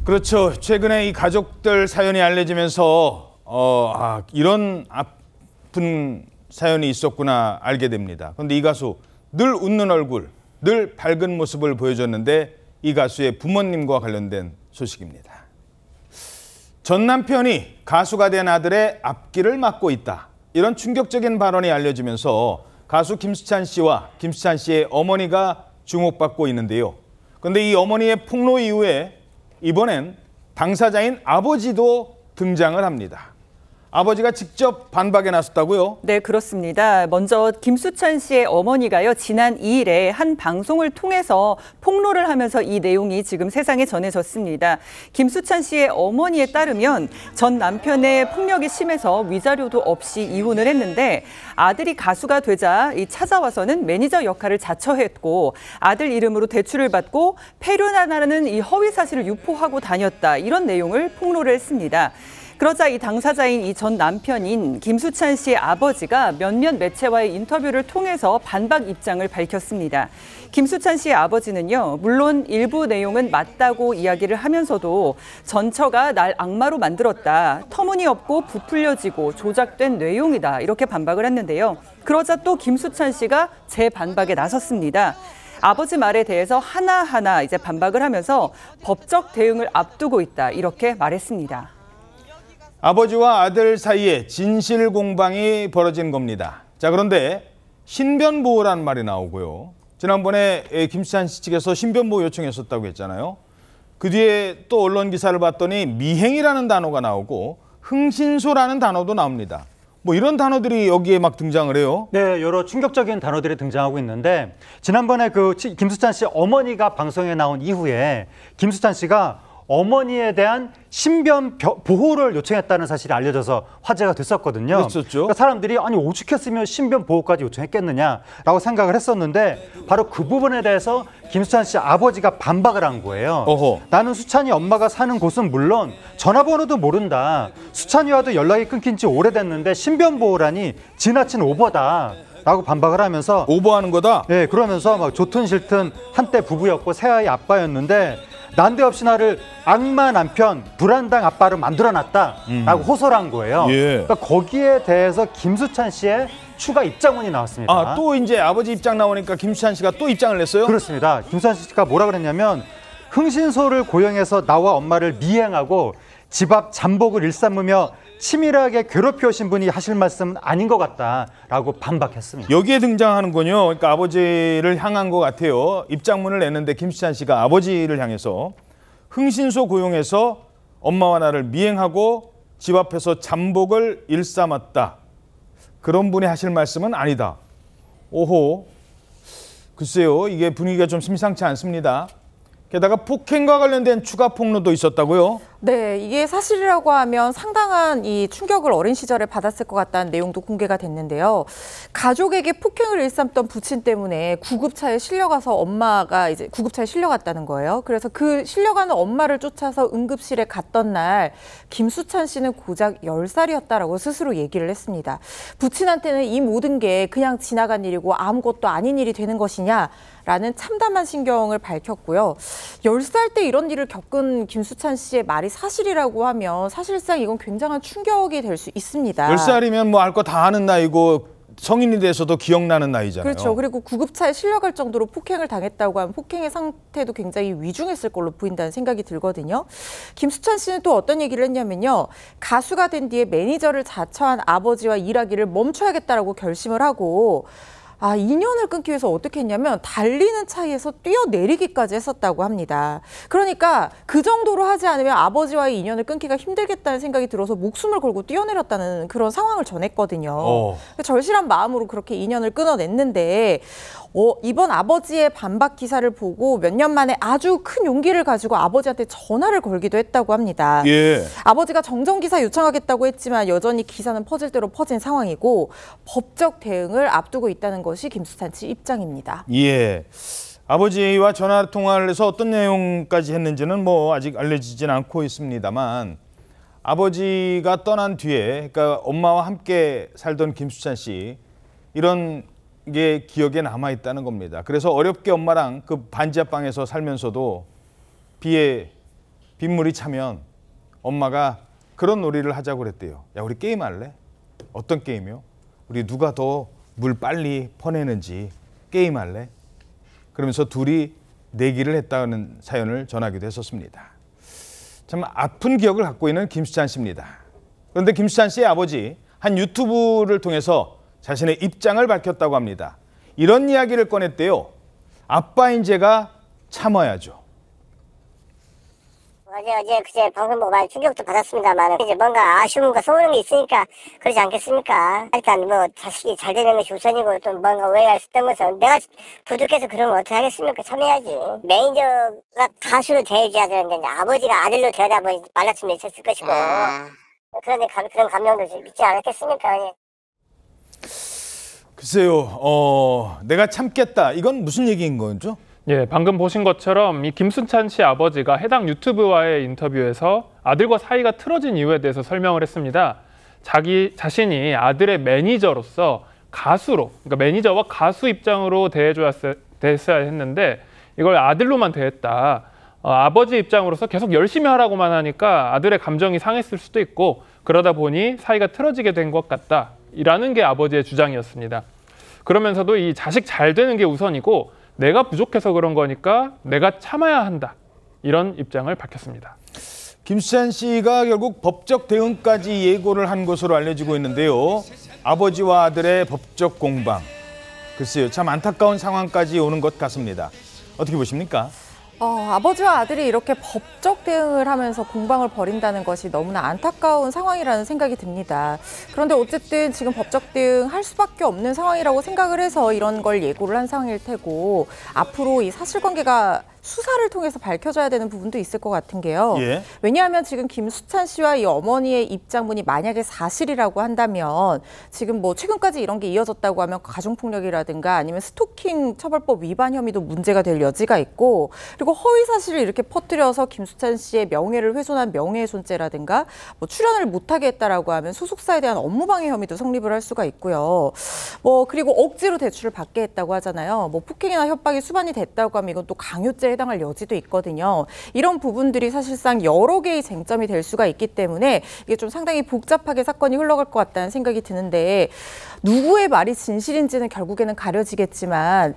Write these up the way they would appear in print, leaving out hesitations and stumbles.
그렇죠. 최근에 이 가족들 사연이 알려지면서 이런 아픈 사연이 있었구나 알게 됩니다. 그런데 이 가수 늘 웃는 얼굴, 늘 밝은 모습을 보여줬는데 이 가수의 부모님과 관련된 소식입니다. 전 남편이 가수가 된 아들의 앞길을 막고 있다. 이런 충격적인 발언이 알려지면서 가수 김수찬 씨와 김수찬 씨의 어머니가 주목받고 있는데요. 그런데 이 어머니의 폭로 이후에 이번엔 당사자인 아버지도 등장을 합니다. 아버지가 직접 반박에 나섰다고요? 네, 그렇습니다. 먼저 김수찬 씨의 어머니가요, 지난 2일에 한 방송을 통해서 폭로를 하면서 이 내용이 지금 세상에 전해졌습니다. 김수찬 씨의 어머니에 따르면 전 남편의 폭력이 심해서 위자료도 없이 이혼을 했는데 아들이 가수가 되자 찾아와서는 매니저 역할을 자처했고 아들 이름으로 대출을 받고 폐륜하라는 이 허위 사실을 유포하고 다녔다. 이런 내용을 폭로를 했습니다. 그러자 이 당사자인 이 전 남편인 김수찬 씨의 아버지가 몇몇 매체와의 인터뷰를 통해서 반박 입장을 밝혔습니다. 김수찬 씨의 아버지는요, 물론 일부 내용은 맞다고 이야기를 하면서도 전처가 날 악마로 만들었다. 터무니없고 부풀려지고 조작된 내용이다. 이렇게 반박을 했는데요. 그러자 또 김수찬 씨가 재반박에 나섰습니다. 아버지 말에 대해서 하나하나 이제 반박을 하면서 법적 대응을 앞두고 있다. 이렇게 말했습니다. 아버지와 아들 사이에 진실 공방이 벌어진 겁니다. 자, 그런데 신변보호란 말이 나오고요. 지난번에 김수찬 씨 측에서 신변보호 요청했었다고 했잖아요. 그 뒤에 또 언론 기사를 봤더니 미행이라는 단어가 나오고 흥신소라는 단어도 나옵니다. 뭐 이런 단어들이 여기에 막 등장을 해요. 네, 여러 충격적인 단어들이 등장하고 있는데 지난번에 김수찬 씨 어머니가 방송에 나온 이후에 김수찬 씨가 어머니에 대한 신변 보호를 요청했다는 사실이 알려져서 화제가 됐었거든요. 그랬었죠. 그러니까 사람들이 아니 오죽했으면 신변 보호까지 요청했겠느냐라고 생각을 했었는데 바로 그 부분에 대해서 김수찬 씨 아버지가 반박을 한 거예요. 어허. 나는 수찬이 엄마가 사는 곳은 물론 전화번호도 모른다. 수찬이와도 연락이 끊긴 지 오래됐는데 신변 보호라니 지나친 오버다. 라고 반박을 하면서 오버하는 거다? 네, 그러면서 막 좋든 싫든 한때 부부였고 새아이 아빠였는데 난데없이 나를 악마 남편, 불안당 아빠로 만들어놨다라고 호소를 한 거예요. 예. 그러니까 거기에 대해서 김수찬 씨의 추가 입장문이 나왔습니다. 또 이제 아버지 입장 나오니까 김수찬 씨가 또 입장을 냈어요? 그렇습니다. 김수찬 씨가 뭐라 그랬냐면 흥신소를 고용해서 나와 엄마를 미행하고 집 앞 잠복을 일삼으며 치밀하게 괴롭혀오신 분이 하실 말씀은 아닌 것 같다라고 반박했습니다. 여기에 등장하는군요. 그러니까 아버지를 향한 것 같아요. 입장문을 냈는데 김수찬 씨가 아버지를 향해서 흥신소 고용해서 엄마와 나를 미행하고 집 앞에서 잠복을 일삼았다. 그런 분이 하실 말씀은 아니다. 오호, 글쎄요. 이게 분위기가 좀 심상치 않습니다. 게다가 폭행과 관련된 추가 폭로도 있었다고요? 네, 이게 사실이라고 하면 상당한 이 충격을 어린 시절에 받았을 것 같다는 내용도 공개가 됐는데요. 가족에게 폭행을 일삼던 부친 때문에 구급차에 실려가서 엄마가 이제 구급차에 실려갔다는 거예요. 그래서 그 실려가는 엄마를 쫓아서 응급실에 갔던 날 김수찬 씨는 고작 10살이었다라고 스스로 얘기를 했습니다. 부친한테는 이 모든 게 그냥 지나간 일이고 아무것도 아닌 일이 되는 것이냐라는 참담한 심경을 밝혔고요. 10살 때 이런 일을 겪은 김수찬 씨의 말이 사실이라고 하면 사실상 이건 굉장한 충격이 될 수 있습니다. 10살이면 뭐 알 거 다 아는 나이고 성인이 돼서도 기억나는 나이잖아요. 그렇죠. 그리고 구급차에 실려갈 정도로 폭행을 당했다고 하면 폭행의 상태도 굉장히 위중했을 걸로 보인다는 생각이 들거든요. 김수찬 씨는 또 어떤 얘기를 했냐면요. 가수가 된 뒤에 매니저를 자처한 아버지와 일하기를 멈춰야겠다라고 결심을 하고 인연을 끊기 위해서 어떻게 했냐면 달리는 차에서 뛰어내리기까지 했었다고 합니다. 그러니까 그 정도로 하지 않으면 아버지와의 인연을 끊기가 힘들겠다는 생각이 들어서 목숨을 걸고 뛰어내렸다는 그런 상황을 전했거든요. 절실한 마음으로 그렇게 인연을 끊어냈는데 이번 아버지의 반박 기사를 보고 몇 년 만에 아주 큰 용기를 가지고 아버지한테 전화를 걸기도 했다고 합니다. 예. 아버지가 정정기사 요청하겠다고 했지만 여전히 기사는 퍼질 대로 퍼진 상황이고 법적 대응을 앞두고 있다는 것이 김수찬 씨 입장입니다. 예. 아버지와 전화 통화를 해서 어떤 내용까지 했는지는 뭐 아직 알려지진 않고 있습니다만 아버지가 떠난 뒤에 그러니까 엄마와 함께 살던 김수찬 씨 이런 게 기억에 남아있다는 겁니다. 그래서 어렵게 엄마랑 그 반지하방에서 살면서도 비에 빗물이 차면 엄마가 그런 놀이를 하자고 그랬대요. 야, 우리 게임할래? 어떤 게임이요? 우리 누가 더 물 빨리 퍼내는지 게임할래? 그러면서 둘이 내기를 했다는 사연을 전하기도 했었습니다. 참 아픈 기억을 갖고 있는 김수찬 씨입니다. 그런데 김수찬 씨의 아버지 한 유튜브를 통해서 자신의 입장을 밝혔다고 합니다. 이런 이야기를 꺼냈대요. 아빠인 제가 참아야죠. 그제 방송 보고 많이 충격도 받았습니다만 이제 뭔가 아쉬움과 서운한 게 있으니까 그러지 않겠습니까? 일단 뭐 자식이 잘 되는 것이 우선이고 또 뭔가 오해가 있었던 것은 내가 부족해서 그러면 어떻게 하겠습니까? 참여해야지. 매니저가 가수로 대해줘야 되는데 이제 아버지가 아들로 대하다 보니 말다툼이 있었을 것이고 그런데 그런 감정도 좀 있지 않았겠습니까? 예. 글쎄요, 내가 참겠다. 이건 무슨 얘기인 거죠? 예, 방금 보신 것처럼 이 김수찬 씨 아버지가 해당 유튜브와의 인터뷰에서 아들과 사이가 틀어진 이유에 대해서 설명을 했습니다. 자신이 아들의 매니저로서 가수로, 그러니까 매니저와 가수 입장으로 대했어야 했는데 이걸 아들로만 대했다. 아버지 입장으로서 계속 열심히 하라고만 하니까 아들의 감정이 상했을 수도 있고 그러다 보니 사이가 틀어지게 된 것 같다. 이라는 게 아버지의 주장이었습니다. 그러면서도 이 자식 잘 되는 게 우선이고 내가 부족해서 그런 거니까 내가 참아야 한다. 이런 입장을 밝혔습니다. 김수찬 씨가 결국 법적 대응까지 예고를 한 것으로 알려지고 있는데요. 아버지와 아들의 법적 공방. 글쎄요, 참 안타까운 상황까지 오는 것 같습니다. 어떻게 보십니까? 아버지와 아들이 이렇게 법적 대응을 하면서 공방을 벌인다는 것이 너무나 안타까운 상황이라는 생각이 듭니다. 그런데 어쨌든 지금 법적 대응할 수밖에 없는 상황이라고 생각을 해서 이런 걸 예고를 한 상황일 테고 앞으로 이 사실관계가 수사를 통해서 밝혀져야 되는 부분도 있을 것 같은 게요. 예. 왜냐하면 지금 김수찬 씨와 이 어머니의 입장문이 만약에 사실이라고 한다면 지금 뭐 최근까지 이런 게 이어졌다고 하면 가중폭력이라든가 아니면 스토킹 처벌법 위반 혐의도 문제가 될 여지가 있고 그리고 허위 사실을 이렇게 퍼뜨려서 김수찬 씨의 명예를 훼손한 명예훼손죄라든가 뭐 출연을 못하게 했다라고 하면 소속사에 대한 업무방해 혐의도 성립을 할 수가 있고요. 뭐 그리고 억지로 대출을 받게 했다고 하잖아요. 뭐 폭행이나 협박이 수반이 됐다고 하면 이건 또 강요죄에 해당할 여지도 있거든요. 이런 부분들이 사실상 여러 개의 쟁점이 될 수가 있기 때문에 이게 좀 상당히 복잡하게 사건이 흘러갈 것 같다는 생각이 드는데 누구의 말이 진실인지는 결국에는 가려지겠지만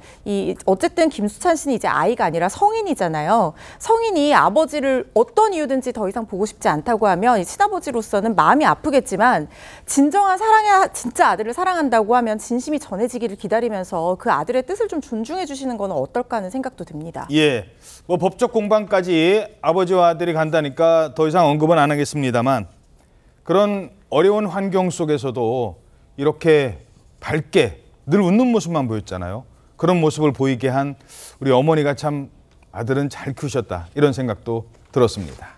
어쨌든 김수찬 씨는 이제 아이가 아니라 성인이잖아요. 성인이 아버지를 어떤 이유든지 더 이상 보고 싶지 않다고 하면 친아버지로서는 마음이 아프겠지만 진정한 진짜 아들을 사랑한다고 하면 진심이 전해지기를 기다리면서 그 아들의 뜻을 좀 존중해 주시는 건 어떨까 하는 생각도 듭니다. 예, 뭐 법적 공방까지 아버지와 아들이 간다니까 더 이상 언급은 안 하겠습니다만 그런 어려운 환경 속에서도 이렇게 밝게 늘 웃는 모습만 보였잖아요. 그런 모습을 보이게 한 우리 어머니가 참 아들은 잘 키우셨다 이런 생각도 들었습니다.